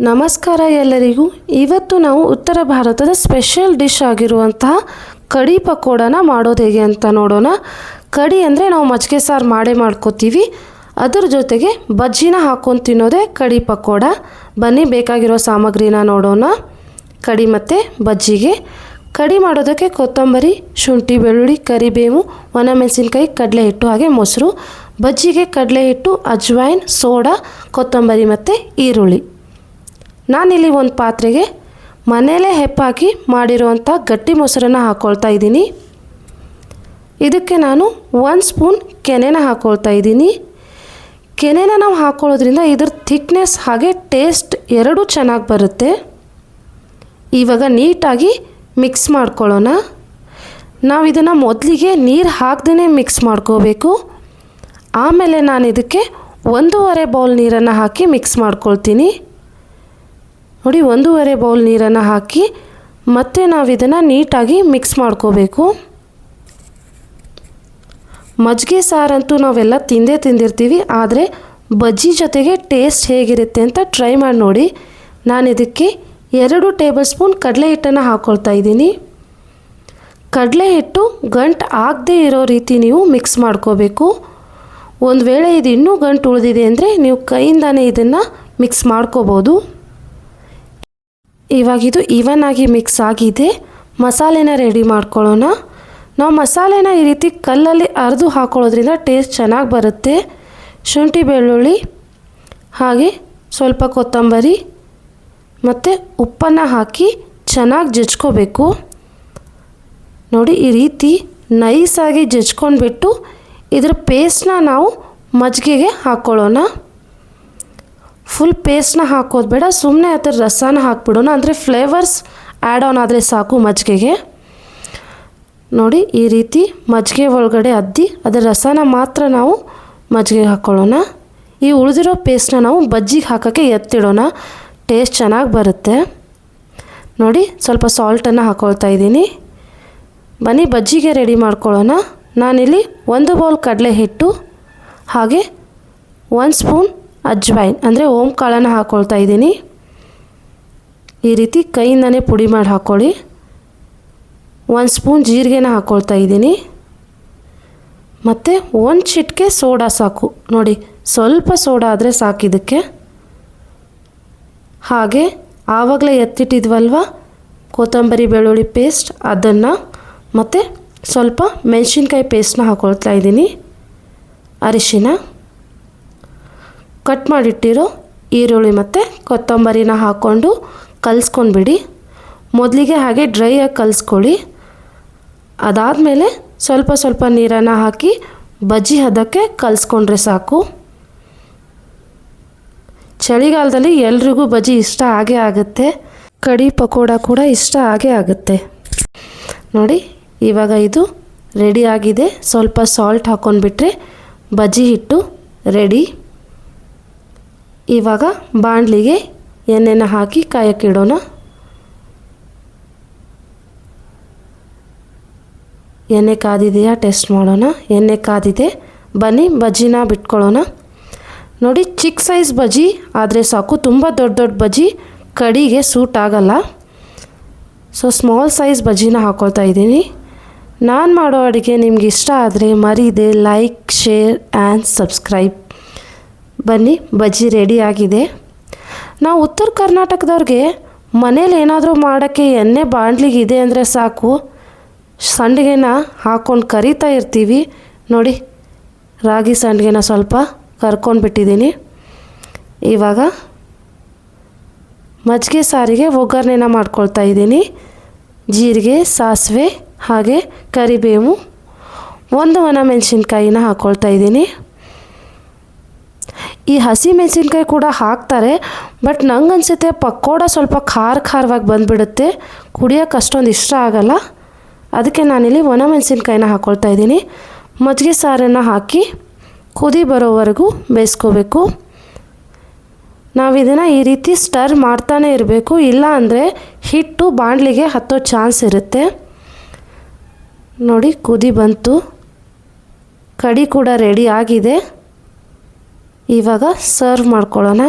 ನಮಸ್ಕಾರ ಎಲ್ಲರಿಗೂ. ಇವತ್ತು ನಾವು ಉತ್ತರ ಭಾರತದ ಸ್ಪೆಷಲ್ ಡಿಶ್ ಆಗಿರುವಂತಹ ಕಡಿ ಪಕೋಡನ ಮಾಡೋದು ಹೇಗೆ ಅಂತ ನೋಡೋಣ. ಕಡಿ ಅಂದರೆ ನಾವು ಮಜ್ಜಿಗೆ ಸಾರು ಮಾಡ್ಕೋತೀವಿ. ಅದರ ಜೊತೆಗೆ ಬಜ್ಜಿನ ಹಾಕ್ಕೊಂಡು ತಿನ್ನೋದೇ ಕಡಿ ಪಕೋಡ. ಬನ್ನಿ ಬೇಕಾಗಿರೋ ಸಾಮಗ್ರಿನ ನೋಡೋಣ. ಕಡಿ ಮತ್ತು ಬಜ್ಜಿಗೆ ಕಡಿ ಮಾಡೋದಕ್ಕೆ ಕೊತ್ತಂಬರಿ, ಶುಂಠಿ, ಬೆಳ್ಳುಳ್ಳಿ, ಕರಿಬೇವು, ಒಣಮೆಣಸಿನ್ಕಾಯಿ, ಕಡಲೆ ಹಿಟ್ಟು ಹಾಗೆ ಮೊಸರು. ಬಜ್ಜಿಗೆ ಕಡಲೆ ಹಿಟ್ಟು, ಅಜ್ವೈನ್, ಸೋಡಾ, ಕೊತ್ತಂಬರಿ ಮತ್ತು ಈರುಳ್ಳಿ. ನಾನಿಲ್ಲಿ ಒಂದು ಪಾತ್ರೆಗೆ ಮನೆಯಲ್ಲೇ ಹೆಪ್ಪಾಕಿ ಮಾಡಿರುವಂಥ ಗಟ್ಟಿ ಮೊಸರನ್ನು ಹಾಕ್ಕೊಳ್ತಾ ಇದ್ದೀನಿ. ಇದಕ್ಕೆ ನಾನು 1 ಸ್ಪೂನ್ ಕೆನೆನ ಹಾಕ್ಕೊಳ್ತಾ ಇದ್ದೀನಿ. ಕೆನೆನ ನಾವು ಹಾಕ್ಕೊಳ್ಳೋದ್ರಿಂದ ಇದ್ರ ಥಿಕ್ನೆಸ್ ಹಾಗೆ ಟೇಸ್ಟ್ ಎರಡೂ ಚೆನ್ನಾಗಿ ಬರುತ್ತೆ. ಇವಾಗ ನೀಟಾಗಿ ಮಿಕ್ಸ್ ಮಾಡ್ಕೊಳ್ಳೋಣ. ನಾವು ಇದನ್ನು ಮೊದಲಿಗೆ ನೀರು ಹಾಕ್ದೇ ಮಿಕ್ಸ್ ಮಾಡ್ಕೋಬೇಕು. ಆಮೇಲೆ ನಾನು ಇದಕ್ಕೆ 1.5 ಬೌಲ್ ನೀರನ್ನು ಹಾಕಿ ಮಿಕ್ಸ್ ಮಾಡ್ಕೊಳ್ತೀನಿ. ನೋಡಿ, 1.5 ಬೌಲ್ ನೀರನ್ನು ಹಾಕಿ ಮತ್ತೆ ನಾವು ಇದನ್ನು ನೀಟಾಗಿ ಮಿಕ್ಸ್ ಮಾಡ್ಕೋಬೇಕು. ಮಜ್ಜಿಗೆ ಸಾರಂತೂ ನಾವೆಲ್ಲ ತಿಂದಿರ್ತೀವಿ, ಆದರೆ ಬಜ್ಜಿ ಜೊತೆಗೆ ಟೇಸ್ಟ್ ಹೇಗಿರುತ್ತೆ ಅಂತ ಟ್ರೈ ಮಾಡಿ ನೋಡಿ. ನಾನು ಇದಕ್ಕೆ 2 ಟೇಬಲ್ ಸ್ಪೂನ್ ಕಡಲೆ ಹಿಟ್ಟನ್ನು ಹಾಕ್ಕೊಳ್ತಾ ಇದ್ದೀನಿ. ಕಡಲೆ ಹಿಟ್ಟು ಗಂಟು ಆಗದೇ ಇರೋ ರೀತಿ ನೀವು ಮಿಕ್ಸ್ ಮಾಡ್ಕೋಬೇಕು. ಒಂದು ವೇಳೆ ಇದು ಇನ್ನೂ ಗಂಟು ಉಳಿದಿದೆ ಅಂದರೆ ನೀವು ಕೈಯಿಂದನೇ ಇದನ್ನು ಮಿಕ್ಸ್ ಮಾಡ್ಕೋಬೋದು. ಇವಾಗಿದು ಈವನ್ ಆಗಿ ಮಿಕ್ಸ್ ಆಗಿದೆ. ಮಸಾಲೆನ ರೆಡಿ ಮಾಡ್ಕೊಳ್ಳೋಣ. ನಾವು ಮಸಾಲೆನ ಈ ರೀತಿ ಕಲ್ಲಲ್ಲಿ ಅರೆದು ಹಾಕೊಳ್ಳೋದ್ರಿಂದ ಟೇಸ್ಟ್ ಚೆನ್ನಾಗಿ ಬರುತ್ತೆ. ಶುಂಠಿ, ಬೆಳ್ಳುಳ್ಳಿ ಹಾಗೆ ಸ್ವಲ್ಪ ಕೊತ್ತಂಬರಿ ಮತ್ತು ಉಪ್ಪನ್ನು ಹಾಕಿ ಚೆನ್ನಾಗಿ ಜಜ್ಕೋಬೇಕು. ನೋಡಿ, ಈ ರೀತಿ ನೈಸಾಗಿ ಜಜ್ಕೊಂಡ್ಬಿಟ್ಟು ಇದರ ಪೇಸ್ಟ್ನ ನಾವು ಮಜ್ಜಿಗೆಗೆ ಹಾಕ್ಕೊಳ್ಳೋಣ. ಫುಲ್ ಪೇಸ್ಟ್ನ ಹಾಕೋದು ಬೇಡ, ಸುಮ್ಮನೆ ಅದರ ರಸನ ಹಾಕ್ಬಿಡೋಣ. ಅಂದರೆ ಫ್ಲೇವರ್ಸ್ ಆ್ಯಡ್ ಆನ್ ಆದರೆ ಸಾಕು ಮಜ್ಜಿಗೆಗೆ. ನೋಡಿ, ಈ ರೀತಿ ಮಜ್ಜಿಗೆ ಒಳಗಡೆ ಅದ್ದಿ ಅದರ ರಸನ ಮಾತ್ರ ನಾವು ಮಜ್ಜಿಗೆಗೆ ಹಾಕ್ಕೊಳ್ಳೋಣ. ಈ ಉಳಿದಿರೋ ಪೇಸ್ಟ್ನ ನಾವು ಬಜ್ಜಿಗೆ ಹಾಕೋಕ್ಕೆ ಎತ್ತಿಡೋಣ. ಟೇಸ್ಟ್ ಚೆನ್ನಾಗಿ ಬರುತ್ತೆ. ನೋಡಿ, ಸ್ವಲ್ಪ ಸಾಲ್ಟನ್ನು ಹಾಕ್ಕೊಳ್ತಾ ಇದ್ದೀನಿ. ಬನ್ನಿ ಬಜ್ಜಿಗೆ ರೆಡಿ ಮಾಡ್ಕೊಳ್ಳೋಣ. ನಾನಿಲ್ಲಿ 1 ಬೌಲ್ ಕಡಲೆ ಹಿಟ್ಟು ಹಾಗೆ 1 ಸ್ಪೂನ್ ಅಜ್ವೈನ್ ಅಂದರೆ ಓಂ ಕಾಳನ್ನು ಹಾಕ್ಕೊಳ್ತಾ ಇದ್ದೀನಿ. ಈ ರೀತಿ ಕೈಯಿಂದನೇ ಪುಡಿ ಮಾಡಿ ಹಾಕ್ಕೊಳ್ಳಿ. 1 ಸ್ಪೂನ್ ಜೀರಿಗೆನ ಹಾಕ್ಕೊಳ್ತಾ ಇದ್ದೀನಿ. ಮತ್ತು 1 ಚಿಟಿಕೆ ಸೋಡಾ ಸಾಕು. ನೋಡಿ, ಸ್ವಲ್ಪ ಸೋಡಾ ಆದರೆ ಸಾಕು ಇದಕ್ಕೆ. ಹಾಗೆ ಆವಾಗಲೇ ಎತ್ತಿಟ್ಟಿದ್ವಲ್ವ ಕೊತ್ತಂಬರಿ, ಬೆಳ್ಳುಳ್ಳಿ ಪೇಸ್ಟ್, ಅದನ್ನು ಮತ್ತು ಸ್ವಲ್ಪ ಮೆಣಸಿನ್ಕಾಯಿ ಪೇಸ್ಟ್ನ ಹಾಕ್ಕೊಳ್ತಾ ಇದ್ದೀನಿ. ಅರಿಶಿನ, ಕಟ್ ಮಾಡಿಟ್ಟಿರೋ ಈರುಳ್ಳಿ ಮತ್ತು ಕೊತ್ತಂಬರಿನ ಹಾಕ್ಕೊಂಡು ಕಲಿಸ್ಕೊಂಡ್ಬಿಡಿ. ಮೊದಲಿಗೆ ಹಾಗೆ ಡ್ರೈಯಾಗಿ ಕಲಿಸ್ಕೊಳ್ಳಿ. ಅದಾದಮೇಲೆ ಸ್ವಲ್ಪ ನೀರನ್ನು ಹಾಕಿ ಬಜ್ಜಿ ಹದಕ್ಕೆ ಕಲಿಸ್ಕೊಂಡ್ರೆ ಸಾಕು. ಚಳಿಗಾಲದಲ್ಲಿ ಎಲ್ರಿಗೂ ಬಜ್ಜಿ ಇಷ್ಟ ಆಗೇ ಆಗುತ್ತೆ. ಕಡಿ ಪಕೋಡ ಕೂಡ ಇಷ್ಟ ಆಗೇ ಆಗುತ್ತೆ. ನೋಡಿ, ಇವಾಗ ಇದು ರೆಡಿ ಆಗಿದೆ. ಸ್ವಲ್ಪ ಸಾಲ್ಟ್ ಹಾಕ್ಕೊಂಡ್ಬಿಟ್ರೆ ಬಜ್ಜಿ ಹಿಟ್ಟು ರೆಡಿ. ಇವಾಗ ಬಾಣಲಿಗೆ ಎಣ್ಣೆನ ಹಾಕಿ ಕಾಯಕ್ಕಿಡೋಣ. ಎಣ್ಣೆ ಕಾದಿದೆಯಾ ಟೆಸ್ಟ್ ಮಾಡೋಣ. ಎಣ್ಣೆ ಕಾದಿದೆ. ಬನ್ನಿ ಬಜ್ಜಿನ ಬಿಟ್ಕೊಳ್ಳೋಣ. ನೋಡಿ, ಚಿಕ್ಕ ಸೈಜ್ ಬಜ್ಜಿ ಆದರೆ ಸಾಕು. ತುಂಬ ದೊಡ್ಡ ಬಜ್ಜಿ ಕಡಿಗೆ ಸೂಟ್ ಆಗಲ್ಲ. ಸೊ ಸ್ಮಾಲ್ ಸೈಜ್ ಬಜ್ಜಿನ ಹಾಕ್ಕೊಳ್ತಾ ಇದ್ದೀನಿ. ನಾನು ಮಾಡೋ ಅಡುಗೆ ನಿಮ್ಗೆ ಇಷ್ಟ ಆದರೆ ಮರೀದೆ ಲೈಕ್, ಶೇರ್ ಆ್ಯಂಡ್ ಸಬ್ಸ್ಕ್ರೈಬ್. ಬನ್ನಿ ಬಜ್ಜಿ ರೆಡಿ ಆಗಿದೆ. ನಾವು ಉತ್ತರ ಕರ್ನಾಟಕದವ್ರಿಗೆ ಮನೇಲಿ ಏನಾದರೂ ಮಾಡೋಕ್ಕೆ ಎಣ್ಣೆ ಬಾಣಲಿಗಿದೆ ಅಂದರೆ ಸಾಕು, ಸಂಡಿಗೆನ ಹಾಕ್ಕೊಂಡು ಕರಿತಾ ಇರ್ತೀವಿ. ನೋಡಿ, ರಾಗಿ ಸಂಡಿಗೆನ ಸ್ವಲ್ಪ ಕರ್ಕೊಂಡ್ಬಿಟ್ಟಿದ್ದೀನಿ. ಇವಾಗ ಮಜ್ಜಿಗೆ ಸಾರಿಗೆ ಒಗ್ಗರಣೆನ ಮಾಡ್ಕೊಳ್ತಾ ಇದ್ದೀನಿ. ಜೀರಿಗೆ, ಸಾಸಿವೆ ಹಾಗೆ ಕರಿಬೇವು, 1 ಒಣಮೆಣಸಿನ್ಕಾಯಿನ ಹಾಕ್ಕೊಳ್ತಾ ಇದ್ದೀನಿ. ಈ ಹಸಿ ಮೆಣಸಿನ್ಕಾಯಿ ಕೂಡ ಹಾಕ್ತಾರೆ, ಬಟ್ ನಂಗೆ ಅನಿಸುತ್ತೆ ಪಕೋಡ ಸ್ವಲ್ಪ ಖಾರವಾಗಿ ಬಂದುಬಿಡುತ್ತೆ, ಕುಡಿಯೋಕ್ಕೆ ಅಷ್ಟೊಂದು ಇಷ್ಟ ಆಗಲ್ಲ. ಅದಕ್ಕೆ ನಾನಿಲ್ಲಿ ಒಣಮೆಣಸಿನ್ಕಾಯಿನ ಹಾಕ್ಕೊಳ್ತಾ ಇದ್ದೀನಿ. ಮಜ್ಜಿಗೆ ಸಾರನ್ನು ಹಾಕಿ ಕುದಿ ಬರೋವರೆಗೂ ಬೇಯಿಸ್ಕೋಬೇಕು. ನಾವು ಇದನ್ನು ಈ ರೀತಿ ಸ್ಟರ್ ಮಾಡ್ತಾನೆ ಇರಬೇಕು, ಇಲ್ಲ ಅಂದರೆ ಹಿಟ್ಟು ಬಾಣಲಿಗೆ ಹತ್ತೋ ಚಾನ್ಸ್ ಇರುತ್ತೆ. ನೋಡಿ, ಕುದಿ ಬಂತು. ಕಡಿ ಕೂಡ ರೆಡಿ ಆಗಿದೆ. ಇವಾಗ ಸರ್ವ್ ಮಾಡ್ಕೊಳ್ಳೋಣ.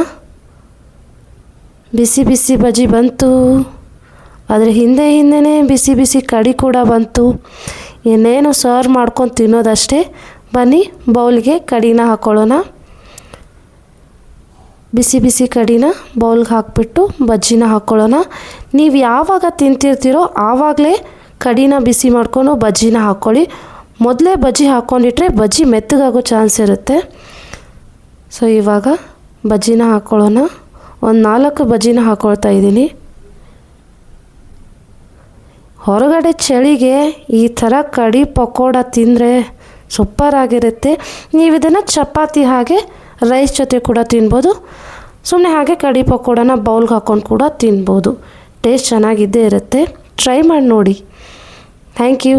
ಬಿಸಿ ಬಿಸಿ ಬಜ್ಜಿ ಬಂತು, ಅದ್ರ ಹಿಂದೆನೇ ಬಿಸಿ ಬಿಸಿ ಕಡಿ ಕೂಡ ಬಂತು. ಇನ್ನೇನು ಸರ್ವ್ ಮಾಡ್ಕೊಂಡು ತಿನ್ನೋದಷ್ಟೇ. ಬನ್ನಿ ಬೌಲ್ಗೆ ಕಡಿನ ಹಾಕ್ಕೊಳ್ಳೋಣ. ಬಿಸಿ ಬಿಸಿ ಕಡಿನ ಬೌಲ್ಗೆ ಹಾಕಿಬಿಟ್ಟು ಬಜ್ಜಿನ ಹಾಕ್ಕೊಳ್ಳೋಣ. ನೀವು ಯಾವಾಗ ತಿಂತಿರ್ತೀರೋ ಆವಾಗಲೇ ಕಡಿನ ಬಿಸಿ ಮಾಡ್ಕೊಂಡು ಬಜ್ಜಿನ ಹಾಕ್ಕೊಳ್ಳಿ. ಮೊದಲೇ ಬಜ್ಜಿ ಹಾಕ್ಕೊಂಡಿಟ್ರೆ ಬಜ್ಜಿ ಮೆತ್ತಗಾಗೋ ಚಾನ್ಸ್ ಇರುತ್ತೆ. ಸೊ ಇವಾಗ ಬಜ್ಜಿನ ಹಾಕ್ಕೊಳ್ಳೋಣ. ಒಂದು 4 ಬಜ್ಜಿನ ಹಾಕ್ಕೊಳ್ತಾ ಇದ್ದೀನಿ. ಹೊರಗಡೆ ಚಳಿಗೆ ಈ ಥರ ಕಡಿ ಪಕೋಡ ತಿಂದರೆ ಸೂಪರಾಗಿರುತ್ತೆ. ನೀವು ಇದನ್ನು ಚಪಾತಿ ಹಾಗೆ ರೈಸ್ ಜೊತೆ ಕೂಡ ತಿನ್ಬೋದು. ಸುಮ್ಮನೆ ಹಾಗೆ ಕಡಿ ಪಕೋಡನ ಬೌಲ್ಗೆ ಹಾಕ್ಕೊಂಡು ಕೂಡ ತಿನ್ಬೋದು. ಟೇಸ್ಟ್ ಚೆನ್ನಾಗಿದ್ದೇ ಇರುತ್ತೆ. ಟ್ರೈ ಮಾಡಿ ನೋಡಿ. Thank you.